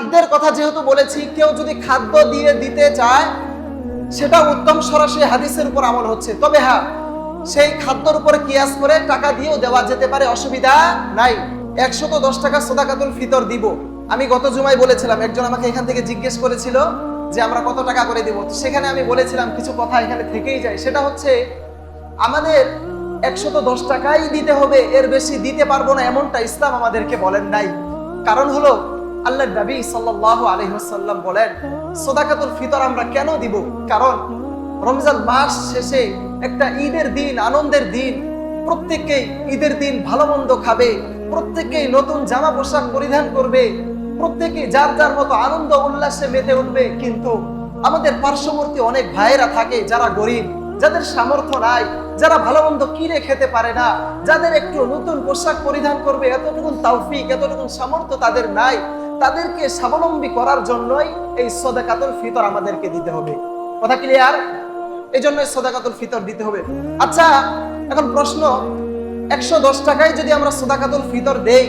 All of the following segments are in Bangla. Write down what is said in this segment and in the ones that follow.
খাদ্যের কথা যেহেতু বলেছি, কেউ যদি খাদ্য দিয়ে দিতে চায় সেটা উত্তম, সরাসরি হাদিসের উপর আমল হচ্ছে। তবে হ্যাঁ, সেই খাদ্যের উপরে কিয়াস করে টাকা দিয়েও দেওয়া যেতে পারে, অসুবিধা নাই। 110 টাকা সাদাকাতুল ফিতর দিব। আমি গত জুমায় বলেছিলাম, একজন আমাকে এখান থেকে জিজ্ঞেস করেছিল যে আমরা কত টাকা করে দিব। সেখানে আমি বলেছিলাম কিছু কথা এখানে থেকেই যায়। সেটা হচ্ছে আমাদের 110 টাকাই দিতে হবে, এর বেশি দিতে পারবো না এমনটা ইসলাম আমাদেরকে বলেন নাই। কারণ হলো আল্লাহর নবী সাল্লাল্লাহু আলাইহি ওয়াসাল্লাম বলেন সাদাকাতুল ফিতর আমরা কেন দিব? কারণ রমজান মাস শেষে একটা ঈদের দিন, আনন্দের দিন, প্রত্যেককেই ঈদের দিন ভালো মন্দ খাবে, প্রত্যেককেই নতুন জামা পোশাক পরিধান করবে, প্রত্যেকেই যার যার মতো আনন্দ উল্লাসে মেতে উঠবে। কিন্তু আমাদের পার্শ্ববর্তী অনেক ভাইয়েরা থাকে যারা গরিব, যাদের সামর্থ্য নাই, যারা ভালো মন্দ কিনে খেতে পারে না, যাদের একটু নতুন পোশাক পরিধান করবে এতটুকু তৌফিক, এতটুকু সামর্থ্য তাদের নাই। তাদেরকে স্বাবলম্বী করার জন্যই এই সাদাকাতুল ফিতর আমাদেরকে দিতে হবে। কথা ক্লিয়ার? এই জন্য সাদাকাতুল ফিতর দিতে হবে। আচ্ছা, এখন প্রশ্ন, 110 টাকায় যদি আমরা সাদাকাতুল ফিতর দেই,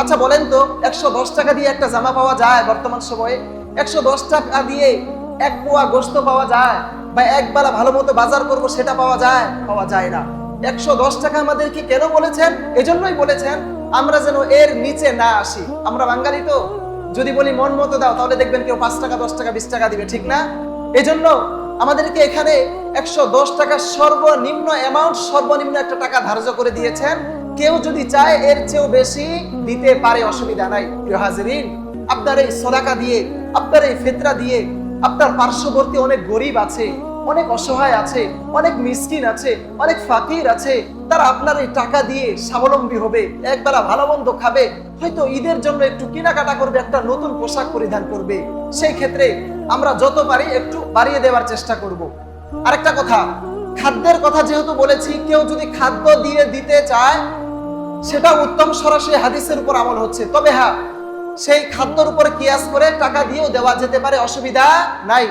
আচ্ছা বলেন তো 110 টাকা দিয়ে একটা জামা পাওয়া যায় বর্তমান সময়ে? 110 টাকা দিয়ে এক পোয়া গোশত পাওয়া যায়? বা একবেলা ভালো মতো বাজার করব সেটা পাওয়া যায়? পাওয়া যায় না। 110 টাকা আমাদেরকে কেন বলেছেন? এজন্যই বলেছেন আমরা যেন এর নিচে না আসি। আমরা বাঙালি তো, যদি বলি মন মতো দাও তাহলে দেখবেন কেউ 5 টাকা, 10 টাকা, 20 টাকা দিবে, ঠিক না? এজন্য আমাদেরকে এখানে 110 টাকা সর্বনিম্ন অ্যামাউন্ট, সর্বনিম্ন একটা টাকা ধার্য করে দিয়েছেন। কেউ যদি চায় এর চেয়েও বেশি দিতে পারে, অসুবিধা নাই। প্রিয় হাজিরিন, আপনার এই সাদাকা দিয়ে, আপনার এই ফিতরা দিয়ে আপনার পার্শ্ববর্তী অনেক গরিব আছে, অনেক অসহায় আছে, অনেক মিসকিন আছে, অনেক ফাকির আছে, তারা আপনার এই টাকা দিয়ে স্বাবলম্বী হবে, একবেলা ভালো মন্দ খাবে, হয়তো ঈদের জন্য একটু কেনাকাটা করবে, একটা নতুন পোশাক পরিধান করবে। সেই ক্ষেত্রে আমরা যত পারি একটু বাড়িয়ে দেওয়ার চেষ্টা করব। আরেকটা কথা, খাদ্যের কথা যেহেতু বলেছি, কেউ যদি খাদ্য দিয়ে দিতে চায় সেটা উত্তম, সরাসরি হাদিসের উপর আমল হচ্ছে। তবে হ্যাঁ, সেই খাদ্যের উপরে কিয়াস করে টাকা দিয়েও দেওয়া যেতে পারে, অসুবিধা নাই।